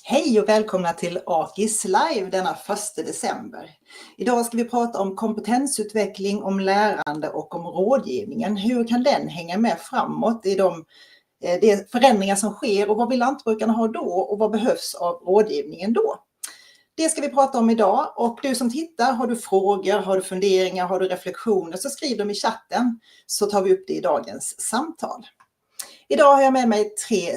Hej och välkomna till Akis Live denna 1 december. Idag ska vi prata om kompetensutveckling, om lärande och om rådgivningen. Hur kan den hänga med framåt i de förändringar som sker och vad vill lantbrukarna ha då och vad behövs av rådgivningen då? Det ska vi prata om idag och du som tittar, har du frågor, har du funderingar, har du reflektioner så skriv dem i chatten så tar vi upp det i dagens samtal. Idag har jag med mig 3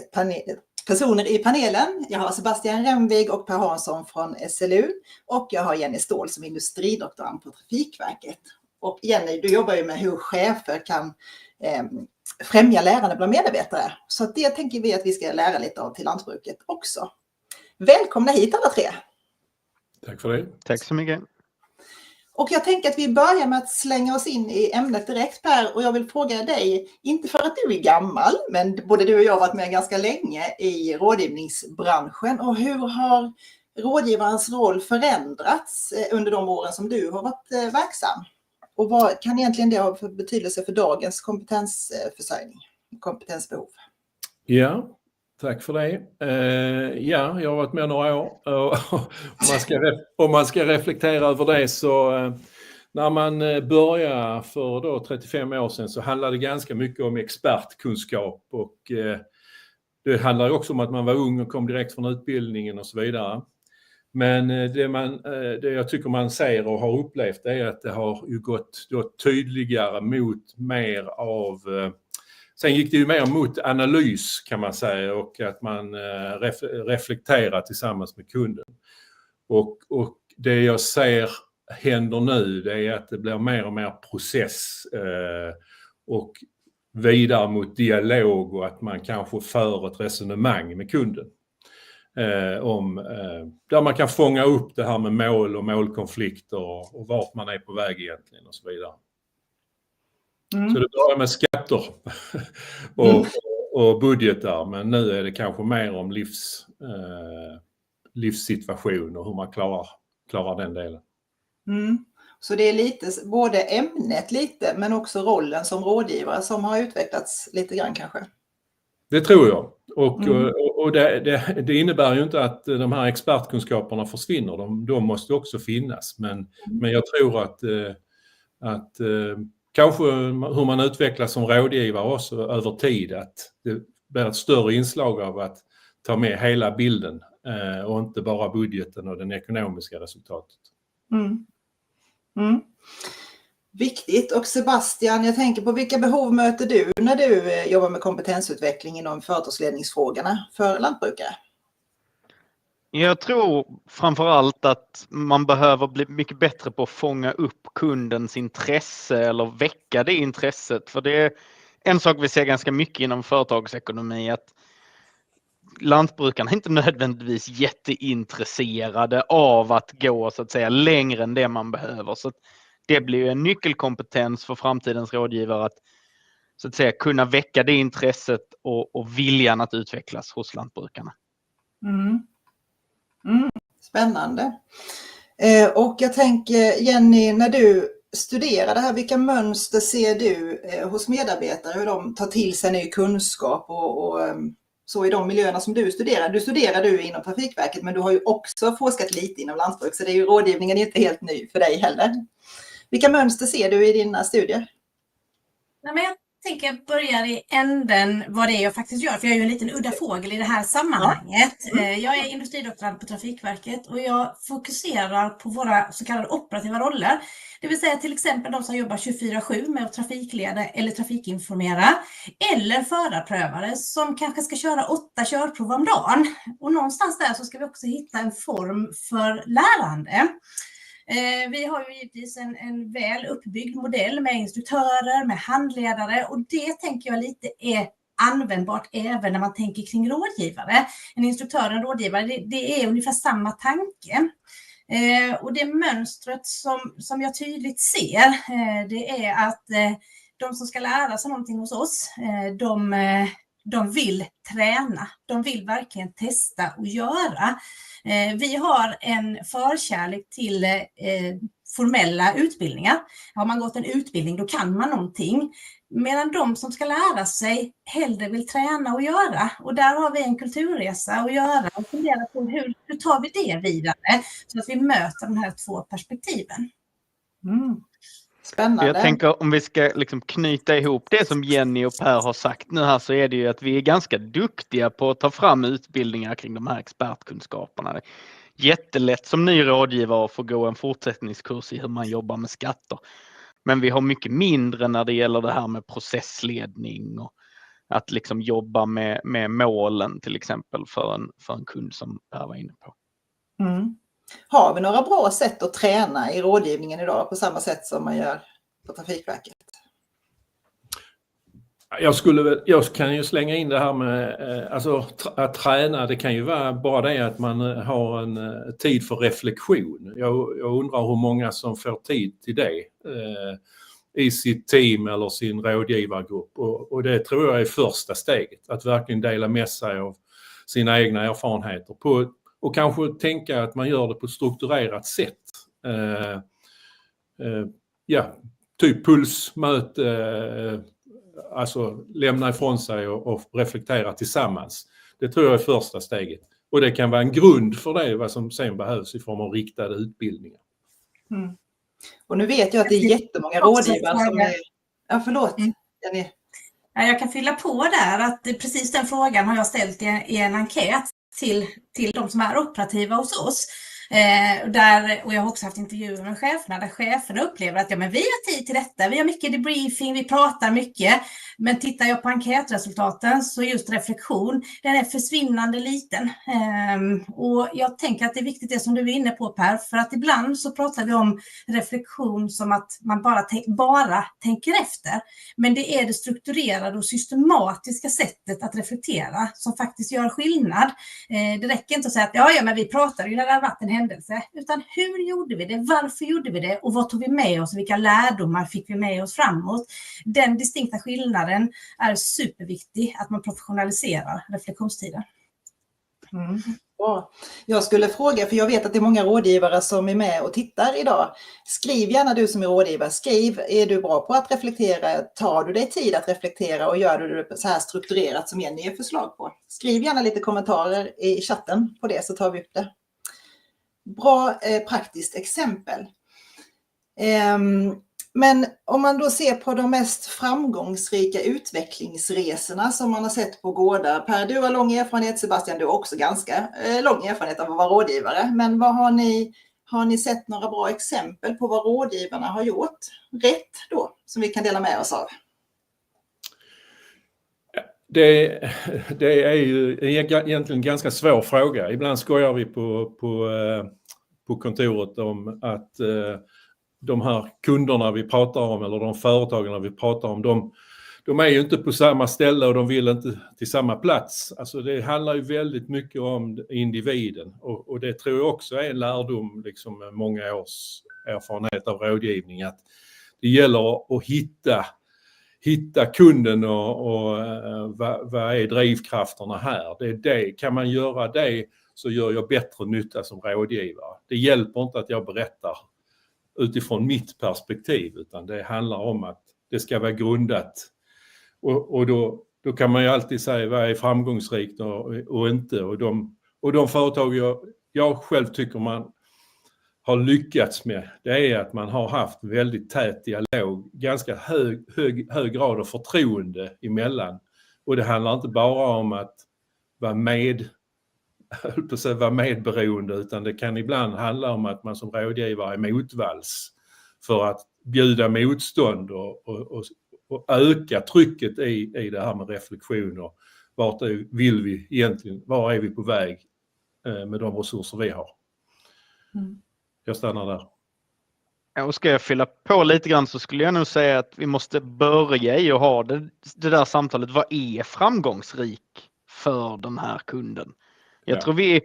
personer i panelen. Jag har Sebastian Remvig och Per Hansson från SLU och jag har Jenny Ståhl som industridoktorand på Trafikverket. Och Jenny, du jobbar ju med hur chefer kan främja lärande bland medarbetare. Så det tänker vi att vi ska lära lite av till lantbruket också. Välkomna hit alla 3. Tack för det. Tack så mycket. Och jag tänker att vi börjar med att slänga oss in i ämnet direkt Per, och jag vill fråga dig, inte för att du är gammal, men både du och jag har varit med ganska länge i rådgivningsbranschen. Och hur har rådgivarens roll förändrats under de åren som du har varit verksam? Och vad kan egentligen det ha för betydelse för dagens kompetensförsörjning, kompetensbehov? Ja, tack för det. Ja, jag har varit med några år. Om man ska reflektera över det så när man började för då 35 år sedan så handlade det ganska mycket om expertkunskap och det handlar också om att man var ung och kom direkt från utbildningen och så vidare. Men det jag tycker man ser och har upplevt är att det har ju gått då tydligare mot mer av... Sen gick det ju mer mot analys kan man säga och att man reflekterar tillsammans med kunden. Och det jag ser händer nu det är att det blir mer och mer process och vidare mot dialog och att man kanske för ett resonemang med kunden. Där man kan fånga upp det här med mål och målkonflikter och vart man är på väg egentligen och så vidare. Så det börjar med skatter och budgetar, men nu är det kanske mer om livssituation och hur man klarar den delen. Så det är lite både ämnet lite men också rollen som rådgivare som har utvecklats lite grann kanske? Det tror jag. Och det innebär ju inte att de här expertkunskaperna försvinner. De måste också finnas. Men jag tror att kanske hur man utvecklas som rådgivare också över tid. Att det blir ett större inslag av att ta med hela bilden och inte bara budgeten och den ekonomiska resultatet. Viktigt. Och Sebastian, jag tänker på vilka behov möter du när du jobbar med kompetensutveckling inom företagsledningsfrågorna för lantbrukare? Jag tror framförallt att man behöver bli mycket bättre på att fånga upp kundens intresse eller väcka det intresset. För det är en sak vi ser ganska mycket inom företagsekonomi att lantbrukarna är inte nödvändigtvis jätteintresserade av att gå så att säga längre än det man behöver. Så det blir ju en nyckelkompetens för framtidens rådgivare att så att säga kunna väcka det intresset och viljan att utvecklas hos lantbrukarna. Spännande. Och jag tänker Jenny, när du studerar det här, vilka mönster ser du hos medarbetare, hur de tar till sig ny kunskap och så i de miljöerna som du studerar? Du studerar inom Trafikverket men du har ju också forskat lite inom lantbruk så det är ju rådgivningen inte helt ny för dig heller. Vilka mönster ser du i dina studier? Nej, men jag tänker jag börjar i änden vad det är jag faktiskt gör, för jag är ju en liten udda fågel i det här sammanhanget. Jag är industridoktorand på Trafikverket och jag fokuserar på våra så kallade operativa roller. Det vill säga till exempel de som jobbar 24/7 med att trafikleda eller trafikinformera. Eller förarprövare som kanske ska köra 8 körprov om dagen. Och någonstans där så ska vi också hitta en form för lärande. Vi har ju givetvis en väl uppbyggd modell med instruktörer, med handledare och det tänker jag lite är användbart även när man tänker kring rådgivare. En instruktör och en rådgivare, det är ungefär samma tanke. Och det mönstret som jag tydligt ser, det är att de som ska lära sig någonting hos oss, de vill träna, de vill verkligen testa och göra. Vi har en förkärlek till formella utbildningar. Har man gått en utbildning då kan man någonting. Medan de som ska lära sig hellre vill träna och göra. Och där har vi en kulturresa att göra och fundera på hur tar vi det vidare så att vi möter de här två perspektiven. Spännande. Jag tänker om vi ska liksom knyta ihop det som Jenny och Per har sagt nu här, så är det ju att vi är ganska duktiga på att ta fram utbildningar kring de här expertkunskaperna. Jättelätt som ny rådgivare att få gå en fortsättningskurs i hur man jobbar med skatter. Men vi har mycket mindre när det gäller det här med processledning och att liksom jobba med målen till exempel för en kund som Per var inne på. Har vi några bra sätt att träna i rådgivningen idag på samma sätt som man gör på Trafikverket? Jag kan ju slänga in det här med alltså, att träna. Det kan ju vara bara det att man har en tid för reflektion. Jag undrar hur många som får tid till det i sitt team eller sin rådgivargrupp. Och det tror jag är första steget. Att verkligen dela med sig av sina egna erfarenheter. Och kanske tänka att man gör det på ett strukturerat sätt. Typ pulsmöte. Alltså lämna ifrån sig och reflektera tillsammans. Det tror jag är första steget. Och det kan vara en grund för det, vad som sen behövs i form av riktade utbildningar. Och nu vet jag att det är jättemånga rådgivare som är... Ja, förlåt, Jenny. Jag kan fylla på där att precis den frågan har jag ställt i en enkät till de som är operativa hos oss. Och jag har också haft intervjuer med cheferna där cheferna upplever att vi har tid till detta, vi har mycket debriefing, vi pratar mycket, men tittar jag på enkätresultaten så just reflektion, den är försvinnande liten. Och jag tänker att det är viktigt det som du är inne på Per, för att ibland så pratar vi om reflektion som att man bara tänker efter, men det är det strukturerade och systematiska sättet att reflektera som faktiskt gör skillnad. Det räcker inte att säga att men vi pratade ju när det har varit en händelse, utan hur gjorde vi det, varför gjorde vi det och vad tog vi med oss, vilka lärdomar fick vi med oss framåt. Den distinkta skillnaden är superviktig, att man professionaliserar reflektionstiden. Bra. Jag skulle fråga, för jag vet att det är många rådgivare som är med och tittar idag. Skriv gärna du som är rådgivare, är du bra på att reflektera? Tar du dig tid att reflektera och gör du det så här strukturerat som Jenny ger förslag på? Skriv gärna lite kommentarer i chatten på det så tar vi upp det. Bra praktiskt exempel. Men om man då ser på de mest framgångsrika utvecklingsresorna som man har sett på gårdar. Per, du har lång erfarenhet, Sebastian, du har också ganska lång erfarenhet av att vara rådgivare. Men vad har ni sett några bra exempel på vad rådgivarna har gjort rätt då, som vi kan dela med oss av? Det är ju egentligen en ganska svår fråga. Ibland skojar vi på kontoret om att de här kunderna vi pratar om eller de företagen vi pratar om, de är ju inte på samma ställe och de vill inte till samma plats. Alltså det handlar ju väldigt mycket om individen och det tror jag också är en lärdom liksom med många års erfarenhet av rådgivning, att det gäller att hitta kunden och vad är drivkrafterna här. Kan man göra det så gör jag bättre nytta som rådgivare. Det hjälper inte att jag berättar utifrån mitt perspektiv, utan det handlar om att det ska vara grundat. Och då kan man ju alltid säga vad är framgångsrikt och inte. Och de företag jag själv tycker man har lyckats med, det är att man har haft väldigt tät dialog, ganska hög grad av förtroende emellan. Och det handlar inte bara om att vara medberoende, utan det kan ibland handla om att man som rådgivare är motvalls för att bjuda motstånd och öka trycket i det här med reflektion och vart vill vi egentligen, var är vi på väg med de resurser vi har. Jag stannar där. Och ska jag fylla på lite grann så skulle jag nog säga att vi måste börja i att ha det där samtalet. Vad är framgångsrik för den här kunden? Jag tror vi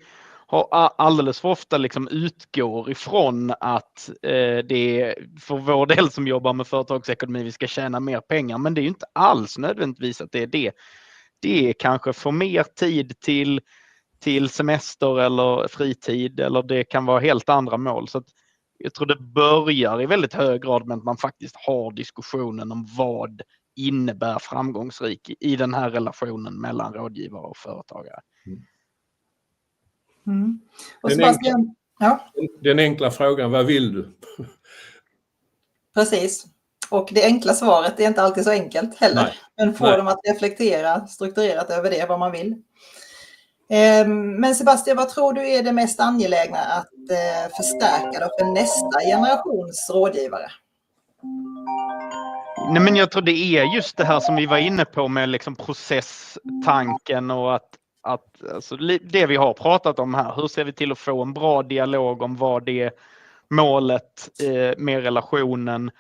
har alldeles för ofta liksom utgår ifrån att det är för vår del som jobbar med företagsekonomi vi ska tjäna mer pengar, men det är ju inte alls nödvändigtvis att det är det. Det är kanske få mer tid till semester eller fritid, eller det kan vara helt andra mål. Så att jag tror det börjar i väldigt hög grad med att man faktiskt har diskussionen om vad innebär framgångsrik i den här relationen mellan rådgivare och företagare. Och Sebastian, Den enkla frågan, vad vill du? Precis. Och det enkla svaret är inte alltid så enkelt heller. Nej. Men få dem att reflektera strukturerat över det, vad man vill. Men Sebastian, vad tror du är det mest angelägna att förstärka då för nästa generations rådgivare? Nej, men jag tror det är just det här som vi var inne på med liksom processtanken och att alltså, det vi har pratat om här. Hur ser vi till att få en bra dialog om vad det är målet med relationen?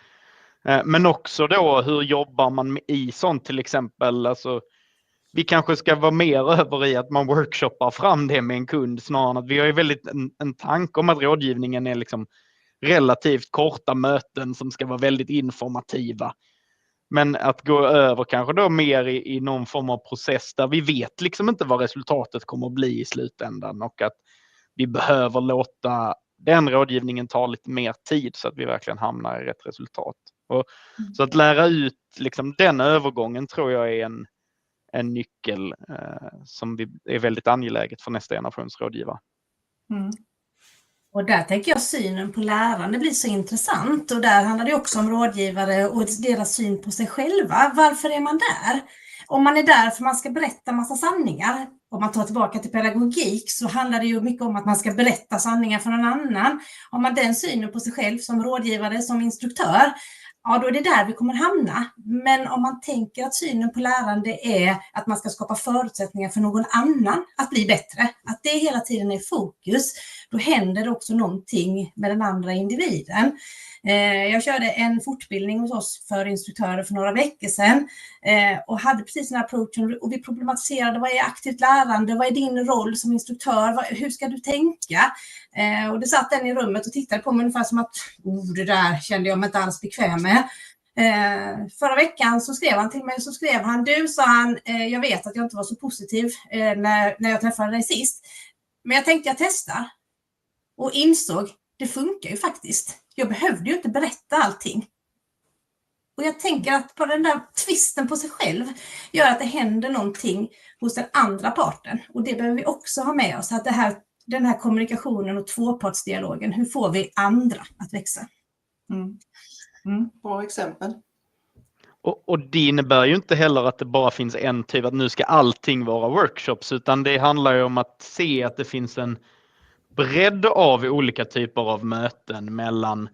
Men också då hur jobbar man i sånt till exempel. Alltså, vi kanske ska vara mer över i att man workshoppar fram det med en kund snarare än att vi har ju väldigt en tanke om att rådgivningen är liksom relativt korta möten som ska vara väldigt informativa. Men att gå över kanske då mer i någon form av process där vi vet liksom inte vad resultatet kommer att bli i slutändan och att vi behöver låta den rådgivningen ta lite mer tid så att vi verkligen hamnar i rätt resultat. Så att lära ut liksom den övergången tror jag är en nyckel som är väldigt angeläget för nästa generations rådgivare. Och där tänker jag synen på lärande blir så intressant. Och där handlar det också om rådgivare och deras syn på sig själva. Varför är man där? Om man är där för man ska berätta massa sanningar. Om man tar tillbaka till pedagogik så handlar det ju mycket om att man ska berätta sanningar för någon annan. Om man den synen på sig själv som rådgivare, som instruktör, ja, då är det där vi kommer hamna. Men om man tänker att synen på lärande är att man ska skapa förutsättningar för någon annan att bli bättre, att det hela tiden är fokus, då händer det också någonting med den andra individen. Jag körde en fortbildning hos oss för instruktörer för några veckor sedan och hade precis den här approachen och vi problematiserade vad är aktivt lärande, vad är din roll som instruktör, hur ska du tänka? Och det satt den i rummet och tittade på mig ungefär som att det där kände jag mig inte alls bekväm med. Förra veckan så skrev han till mig, sa han, jag vet att jag inte var så positiv när jag träffade dig sist, men jag tänkte jag testar och insåg det funkar ju faktiskt. Jag behövde ju inte berätta allting. Och jag tänker att på den där tvisten på sig själv gör att det händer någonting hos den andra parten. Och det behöver vi också ha med oss. Att den här kommunikationen och tvåpartsdialogen, hur får vi andra att växa? Bra exempel. Och det innebär ju inte heller att det bara finns en typ, att nu ska allting vara workshops, utan det handlar ju om att se att det finns en bredd av olika typer av möten mellan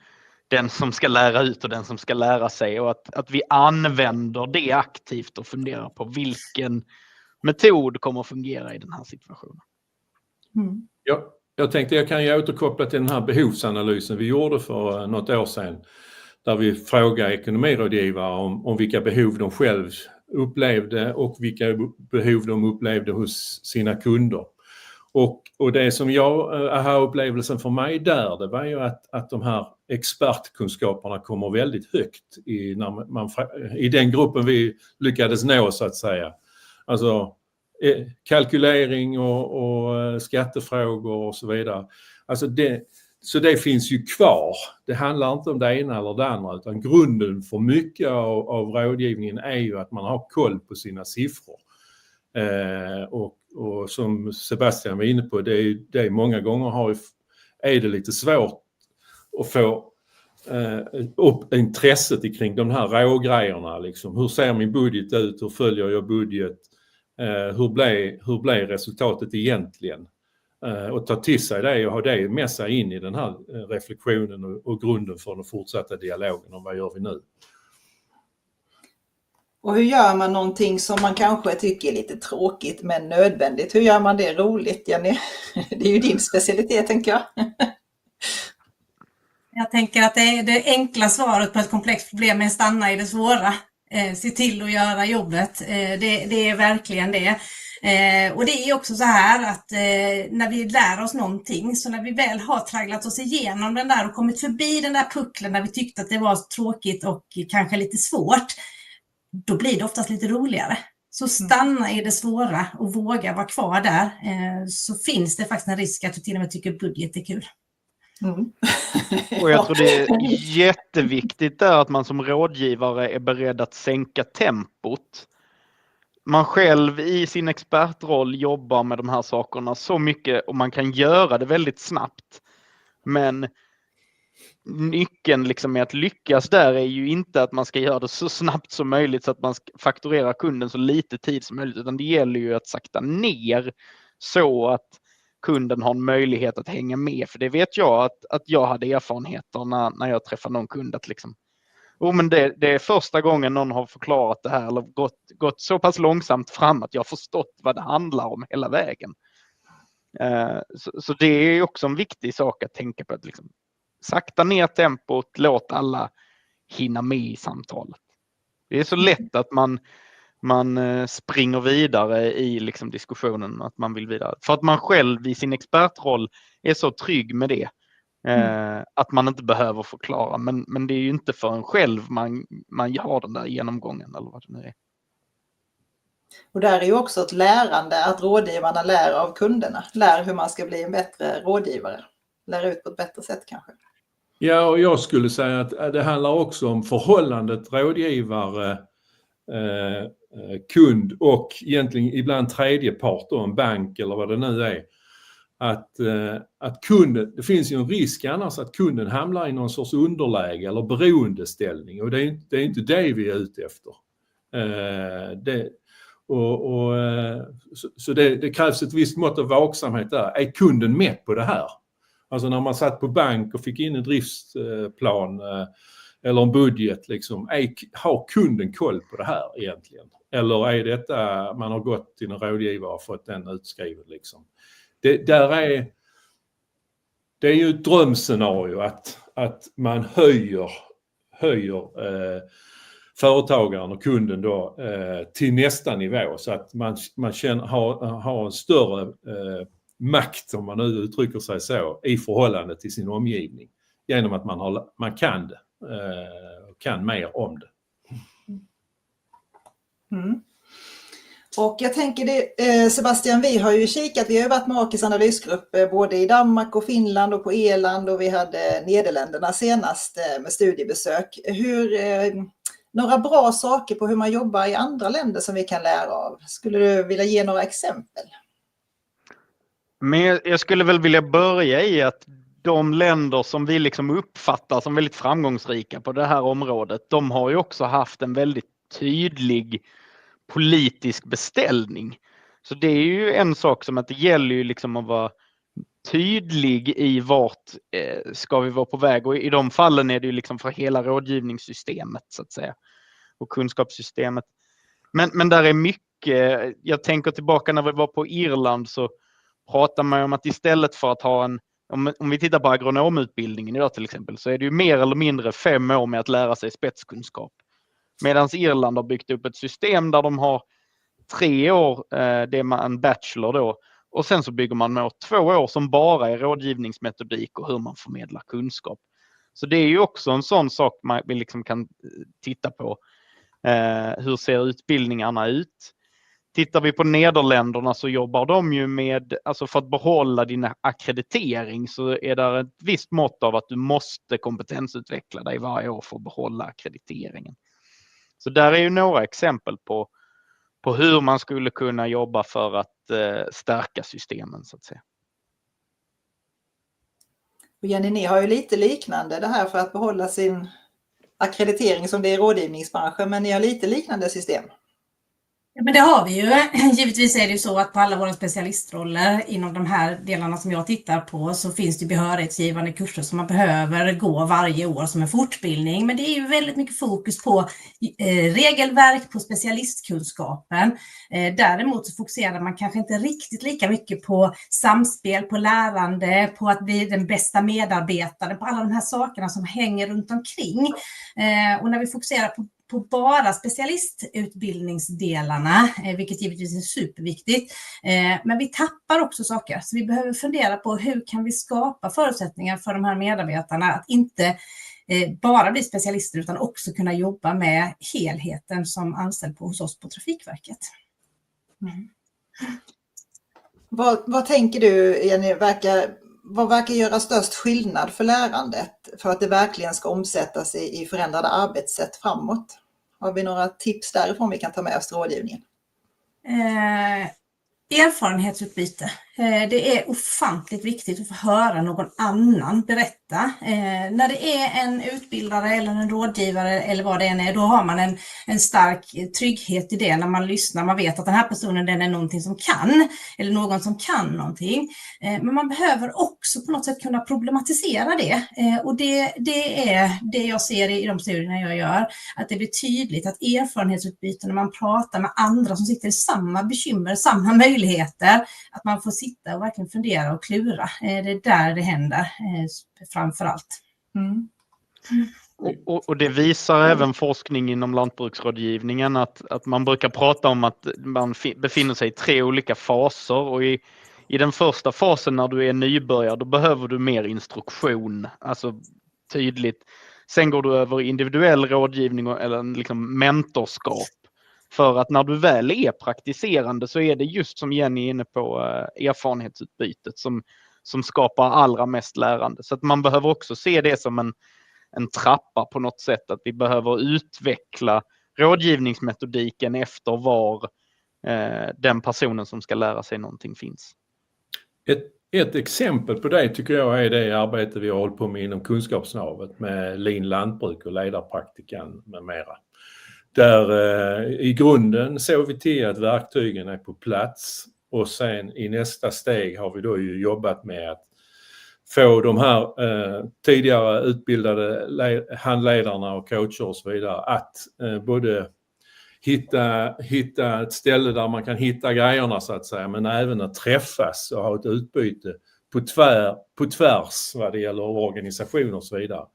den som ska lära ut och den som ska lära sig, och att vi använder det aktivt och funderar på vilken metod kommer att fungera i den här situationen. Jag tänkte jag kan ju återkoppla till den här behovsanalysen vi gjorde för något år sedan, där vi frågade ekonomirådgivare om vilka behov de själv upplevde och vilka behov de upplevde hos sina kunder. Och det som aha-upplevelsen för mig där, det var ju att de här expertkunskaperna kommer väldigt högt i den gruppen vi lyckades nå, så att säga. Alltså kalkylering och skattefrågor och så vidare. Alltså så det finns ju kvar. Det handlar inte om det ena eller det andra, utan grunden för mycket av rådgivningen är ju att man har koll på sina siffror. Och som Sebastian var inne på, det är många gånger är det lite svårt att få upp intresset kring de här rågrejerna. Liksom. Hur ser min budget ut? Hur följer jag budget? Hur blev resultatet egentligen? Och ta till sig det och ha det med sig in i den här reflektionen och grunden för den fortsatta dialogen om vad gör vi nu. Och hur gör man någonting som man kanske tycker är lite tråkigt men nödvändigt? Hur gör man det roligt, Jenny? Det är ju din specialitet, tänker jag. Jag tänker att det enkla svaret på ett komplext problem är att stanna i det svåra. Se till att göra jobbet. Det är verkligen det. Och det är också så här att när vi lär oss någonting, så när vi väl har tragglat oss igenom den där och kommit förbi den där pucklen när vi tyckte att det var tråkigt och kanske lite svårt, då blir det oftast lite roligare. Så stanna i det svåra och våga vara kvar där, så finns det faktiskt en risk att du till och med tycker budget är kul. Mm. Och jag tror det är jätteviktigt där att man som rådgivare är beredd att sänka tempot. Man själv i sin expertroll jobbar med de här sakerna så mycket och man kan göra det väldigt snabbt. Men nyckeln liksom med att lyckas där är ju inte att man ska göra det så snabbt som möjligt så att man fakturerar kunden så lite tid som möjligt, utan det gäller ju att sakta ner så att kunden har en möjlighet att hänga med. För det vet jag att jag hade erfarenheter när jag träffade någon kund att liksom, men det är första gången någon har förklarat det här eller gått så pass långsamt fram att jag har förstått vad det handlar om hela vägen. Så det är också en viktig sak att tänka på, att liksom sakta ner tempot, låt alla hinna med i samtalet. Det är så lätt att man springer vidare i liksom diskussionen, att man vill vidare. För att man själv i sin expertroll är så trygg med det. Att man inte behöver förklara. Men det är ju inte för en själv man har den där genomgången eller vad det nu är. Och där är ju också ett lärande, att rådgivarna lär av kunderna. Lär hur man ska bli en bättre rådgivare. Lär ut på ett bättre sätt kanske. Ja, och jag skulle säga att det handlar också om förhållandet rådgivare, kund och egentligen ibland tredje part, då, en bank eller vad det nu är. Att kunden, det finns ju en risk annars att kunden hamnar i någon sorts underläge eller beroendeställning, och det är inte det vi är ute efter. Så det krävs ett visst mått av vaksamhet där. Är kunden med på det här? Alltså när man satt på bank och fick in en driftsplan eller en budget, liksom, har kunden koll på det här egentligen? Eller är detta, man har gått till en rådgivare och fått den utskriven liksom? Det är ju ett drömscenario att man höjer företagaren och kunden då till nästa nivå, så att man har en större makt, om man nu uttrycker sig så, i förhållande till sin omgivning, genom att man kan det, kan mer om det. Mm. Och jag tänker Sebastian, vi har ju varit med Akis analysgrupp både i Danmark och Finland och på Irland, och vi hade Nederländerna senast med studiebesök. Några bra saker på hur man jobbar i andra länder som vi kan lära av? Skulle du vilja ge några exempel? Men jag skulle väl vilja börja i att de länder som vi liksom uppfattar som väldigt framgångsrika på det här området, de har ju också haft en väldigt tydlig politisk beställning. Så det är ju en sak som att det gäller ju liksom att vara tydlig i vart ska vi vara på väg, och i de fallen är det ju liksom för hela rådgivningssystemet så att säga, och kunskapssystemet. Men där är mycket, jag tänker tillbaka när vi var på Irland, så pratar man om att istället för att ha om vi tittar på agronomutbildningen idag till exempel, så är det ju mer eller mindre 5 år med att lära sig spetskunskap. Medan Irland har byggt upp ett system där de har 3 år, det är en bachelor då, och sen så bygger man med 2 år som bara är rådgivningsmetodik och hur man förmedlar kunskap. Så det är ju också en sån sak vi liksom kan titta på. Hur ser utbildningarna ut? Tittar vi på Nederländerna så jobbar de ju med, alltså för att behålla din akkreditering så är det ett visst mått av att du måste kompetensutveckla dig varje år för att behålla akkrediteringen. Så där är ju några exempel på hur man skulle kunna jobba för att stärka systemen så att säga. Och Jenny, ni har ju lite liknande det här för att behålla sin akkreditering som det är i rådgivningsbranschen, men ni har lite liknande system. Ja, men det har vi ju. Givetvis är det ju så att på alla våra specialistroller inom de här delarna som jag tittar på så finns det behörighetsgivande kurser som man behöver gå varje år som en fortbildning. Men det är ju väldigt mycket fokus på regelverk, på specialistkunskapen. Däremot så fokuserar man kanske inte riktigt lika mycket på samspel, på lärande, på att bli den bästa medarbetaren, på alla de här sakerna som hänger runt omkring. Och när vi fokuserar på bara specialistutbildningsdelarna, vilket givetvis är superviktigt. Men vi tappar också saker, så vi behöver fundera på hur kan vi skapa förutsättningar för de här medarbetarna att inte bara bli specialister utan också kunna jobba med helheten som anställd hos oss på Trafikverket. Vad tänker du, Jenny, vad verkar göra störst skillnad för lärandet för att det verkligen ska omsättas i förändrade arbetssätt framåt? Har vi några tips därifrån vi kan ta med oss till rådgivningen? Erfarenhetsutbyte. Det är ofantligt viktigt att få höra någon annan berätta. När det är en utbildare eller en rådgivare eller vad det än är, då har man en stark trygghet i det när man lyssnar. Man vet att den här personen, den är någonting som kan, eller någon som kan någonting. Men man behöver också på något sätt kunna problematisera det. Och det är det jag ser i de studierna jag gör, att det blir tydligt att erfarenhetsutbyte när man pratar med andra som sitter i samma bekymmer, samma möjligheter, att man får sitta och verkligen fundera och klura. Det är där det händer framför allt. Mm. Och det visar även forskning inom lantbruksrådgivningen att man brukar prata om att man befinner sig i 3 olika faser, och i den första fasen när du är nybörjare, då behöver du mer instruktion, alltså tydligt. Sen går du över individuell rådgivning eller liksom mentorskap. För att när du väl är praktiserande så är det just som Jenny är inne på erfarenhetsutbytet som skapar allra mest lärande. Så att man behöver också se det som en trappa på något sätt. Att vi behöver utveckla rådgivningsmetodiken efter var den personen som ska lära sig någonting finns. Ett exempel på det tycker jag är det arbete vi har hållit på med inom kunskapsnavet med Lean lantbruk och ledarpraktikan med mera. Där i grunden såg vi till att verktygen är på plats, och sen i nästa steg har vi då ju jobbat med att få de här tidigare utbildade handledarna och coacher och så vidare att både hitta ett ställe där man kan hitta grejerna så att säga, men även att träffas och ha ett utbyte på tvärs vad det gäller organisation och så vidare.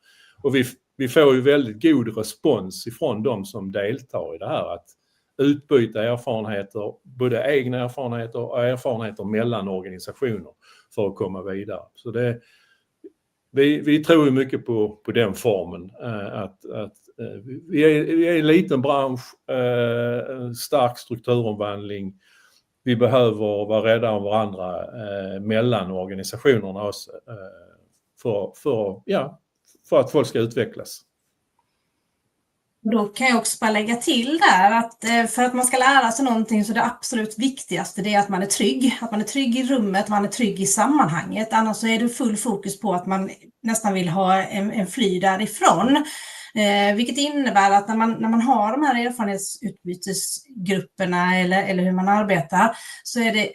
Och vi får ju väldigt god respons ifrån de som deltar i det här, att utbyta erfarenheter, både egna erfarenheter och erfarenheter mellan organisationer för att komma vidare. Så vi tror ju mycket på den formen, att vi är en liten bransch, stark strukturomvandling. Vi behöver vara rädda om varandra mellan organisationerna också, för att folk ska utvecklas. Då kan jag också bara lägga till där att för att man ska lära sig någonting så det absolut viktigaste det är att man är trygg. Att man är trygg i rummet, man är trygg i sammanhanget. Annars så är det full fokus på att man nästan vill ha en fly därifrån. Vilket innebär att när man har de här erfarenhetsutbytesgrupperna eller hur man arbetar, så är det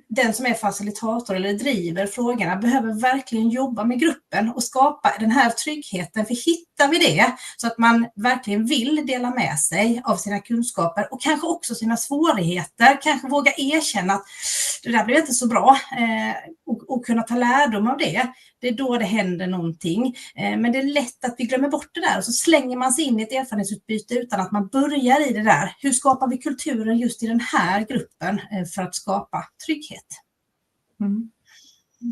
den som är facilitator eller driver frågorna behöver verkligen jobba med gruppen och skapa den här tryggheten. För hittar vi det så att man verkligen vill dela med sig av sina kunskaper och kanske också sina svårigheter, kanske våga erkänna att det där blev inte så bra och kunna ta lärdom av det. Det är då det händer någonting. Men det är lätt att vi glömmer bort det där och så slänger man sig in i ett erfarenhetsutbyte utan att man börjar i det där. Hur skapar vi kulturen just i den här gruppen för att skapa trygghet? Mm.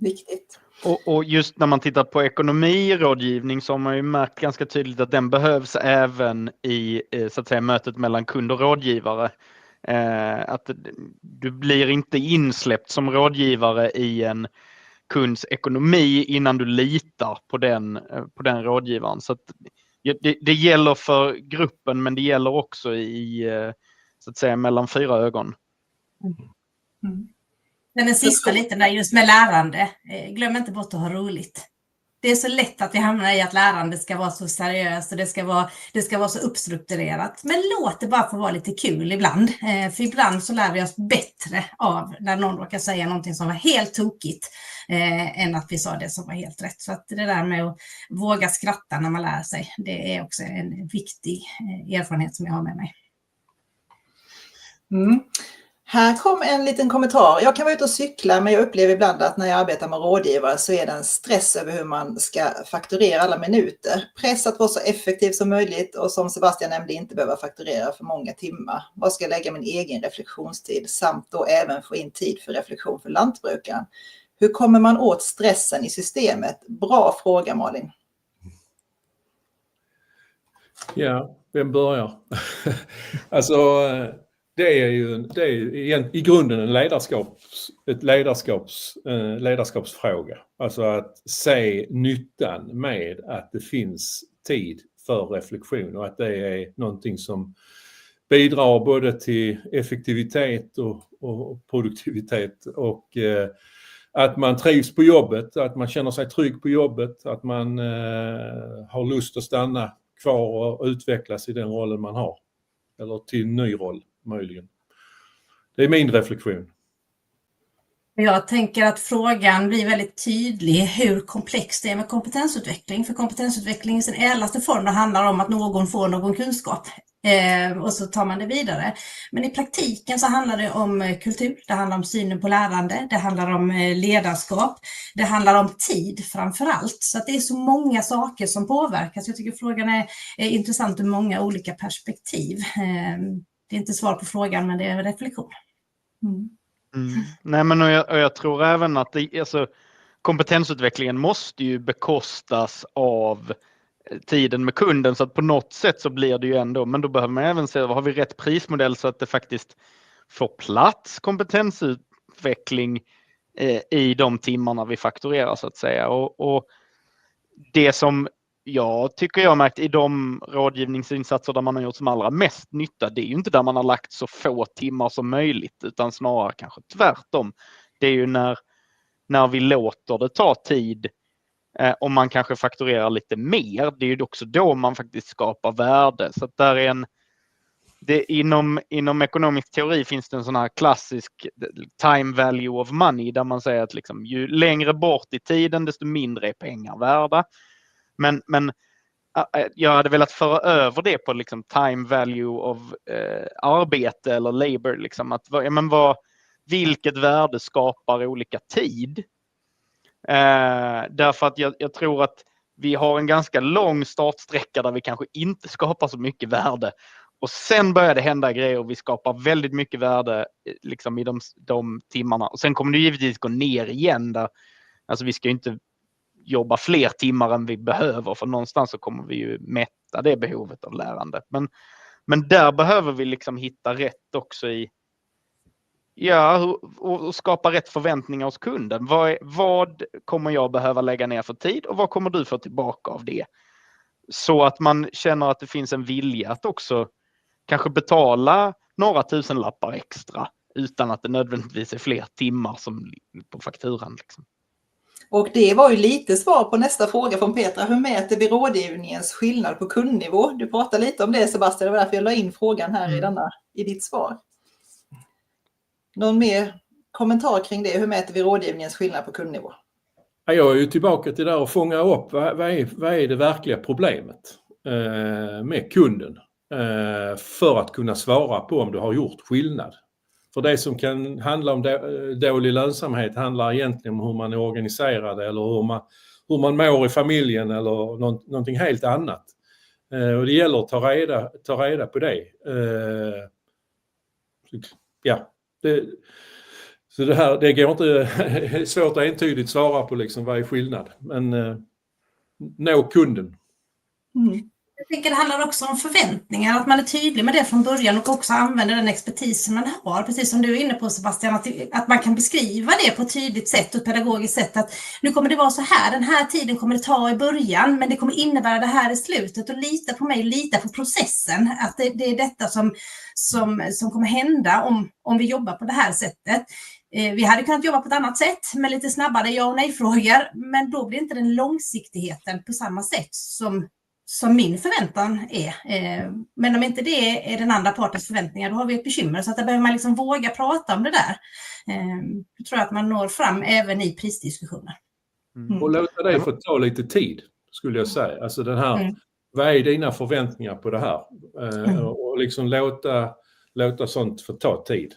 Viktigt. Och just när man tittar på ekonomirådgivning så har man ju märkt ganska tydligt att den behövs även i så att säga, mötet mellan kund och rådgivare. Att du blir inte insläppt som rådgivare i en kunds ekonomi innan du litar på den rådgivaren. Så att det gäller för gruppen, men det gäller också i så att säga mellan 4 ögon. Mm. Den sista lite där just med lärande. Glöm inte bort att ha roligt. Det är så lätt att vi hamnar i att lärande ska vara så seriöst och det ska vara så uppstrukturerat. Men låt det bara få vara lite kul ibland. För ibland så lär vi oss bättre av när någon råkar säga någonting som var helt tokigt än att vi sa det som var helt rätt. Så att det där med att våga skratta när man lär sig, det är också en viktig erfarenhet som jag har med mig. Mm. Här kom en liten kommentar. Jag kan vara ute och cykla, men jag upplever ibland att när jag arbetar med rådgivare så är det en stress över hur man ska fakturera alla minuter. Press att vara så effektiv som möjligt och som Sebastian nämnde inte behöva fakturera för många timmar. Vad ska jag lägga min egen reflektionstid samt då även få in tid för reflektion för lantbrukaren? Hur kommer man åt stressen i systemet? Bra fråga, Malin. Ja, vem börjar? Alltså, det är ju i grunden en ledarskapsfråga. Alltså att se nyttan med att det finns tid för reflektion och att det är någonting som bidrar både till effektivitet och produktivitet och att man trivs på jobbet, att man känner sig trygg på jobbet, att man har lust att stanna kvar och utvecklas i den rollen man har. Eller till en ny roll möjligen. Det är min reflektion. Jag tänker att frågan blir väldigt tydlig hur komplext det är med kompetensutveckling. För kompetensutveckling i sin ädlaste form det handlar om att någon får någon kunskap. Och så tar man det vidare. Men i praktiken så handlar det om kultur, det handlar om synen på lärande, det handlar om ledarskap, det handlar om tid framför allt. Så att det är så många saker som påverkas. Jag tycker frågan är intressant ur många olika perspektiv. Det är inte svar på frågan, men det är en reflektion. Nej, men jag tror även att kompetensutvecklingen måste ju bekostas av tiden med kunden, så att på något sätt så blir det ju ändå, men då behöver man även se, har vi rätt prismodell så att det faktiskt får plats kompetensutveckling i de timmarna vi fakturerar så att säga. Och det som jag tycker jag har märkt i de rådgivningsinsatser där man har gjort som allra mest nytta, det är ju inte där man har lagt så få timmar som möjligt, utan snarare kanske tvärtom. Det är ju när vi låter det ta tid och man kanske fakturerar lite mer, det är ju också då man faktiskt skapar värde. Så att där är inom ekonomisk teori finns det en sån här klassisk time value of money där man säger att liksom, ju längre bort i tiden desto mindre är pengar värda. Men jag hade velat föra över det på liksom time value of arbete eller labor. Liksom, att, vilket värde skapar olika tid? Därför att jag tror att vi har en ganska lång startsträcka där vi kanske inte skapar så mycket värde. Och sen börjar det hända grejer och vi skapar väldigt mycket värde liksom, i de timmarna. Och sen kommer det givetvis gå ner igen. Där, alltså vi ska ju inte jobba fler timmar än vi behöver, för någonstans så kommer vi ju mätta det behovet av lärande. Men där behöver vi liksom hitta rätt också i och skapa rätt förväntningar hos kunden. Vad kommer jag behöva lägga ner för tid och vad kommer du få tillbaka av det? Så att man känner att det finns en vilja att också kanske betala några tusenlappar extra utan att det nödvändigtvis är fler timmar som på fakturan. Liksom. Och det var ju lite svar på nästa fråga från Petra. Hur mäter vi rådgivningens skillnad på kundnivå? Du pratade lite om det, Sebastian, det var därför jag la in frågan här i ditt svar. Någon mer kommentar kring det? Hur mäter vi rådgivningens skillnad på kundnivå? Jag är ju tillbaka till där och fånga upp vad är det verkliga problemet med kunden för att kunna svara på om du har gjort skillnad. För det som kan handla om dålig lönsamhet handlar egentligen om hur man är organiserad eller hur man mår i familjen eller någonting helt annat. Och det gäller att ta reda på det. Så det går inte svårt att entydigt svara på liksom vad är skillnad. Men nå kunden. Jag tänker det handlar också om förväntningar, att man är tydlig med det från början och också använder den expertisen man har. Precis som du är inne på, Sebastian, att man kan beskriva det på ett tydligt sätt och ett pedagogiskt sätt. Att nu kommer det vara så här, den här tiden kommer det ta i början, men det kommer innebära det här i slutet. Och lita på mig, lita på processen. Att det är detta som kommer hända om vi jobbar på det här sättet. Vi hade kunnat jobba på ett annat sätt med lite snabbare ja- och nej-frågor, men då blir inte den långsiktigheten på samma sätt som min förväntan är. Men om inte det är den andra partens förväntningar, då har vi ett bekymmer. Så att där behöver man liksom våga prata om det där. Jag tror att man når fram även i prisdiskussioner. Och låta det få ta lite tid, skulle jag säga. Alltså den här, vad är dina förväntningar på det här? Och liksom låta sånt få ta tid.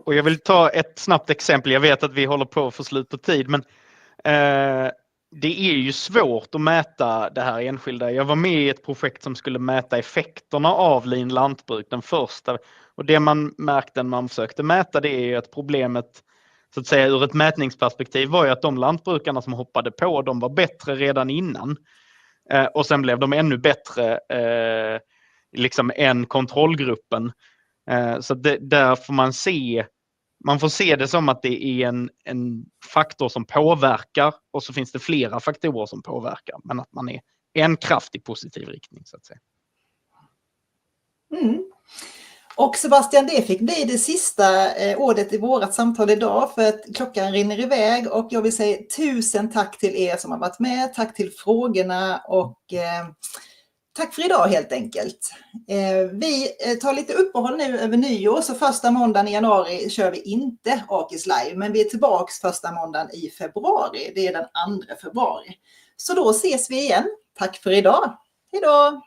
Och jag vill ta ett snabbt exempel. Jag vet att vi håller på att få slut på tid, men det är ju svårt att mäta det här enskilda. Jag var med i ett projekt som skulle mäta effekterna av Lean lantbruk, den första. Och det man märkte när man försökte mäta, det är ju att problemet, så att säga ur ett mätningsperspektiv, var ju att de lantbrukarna som hoppade på, de var bättre redan innan. Och sen blev de ännu bättre liksom än kontrollgruppen. Så där får man får se det som att det är en faktor som påverkar och så finns det flera faktorer som påverkar, men att man är en kraft i positiv riktning så att säga. Och Sebastian, det fick bli det sista ordet i vårat samtal idag, för att klockan rinner iväg, och jag vill säga tusen tack till er som har varit med, tack till frågorna och tack för idag helt enkelt. Vi tar lite uppehåll nu över nyår, så första måndagen i januari kör vi inte Akis Live, men vi är tillbaks första måndagen i februari, det är den 2 februari. Så då ses vi igen. Tack för idag. Hej då!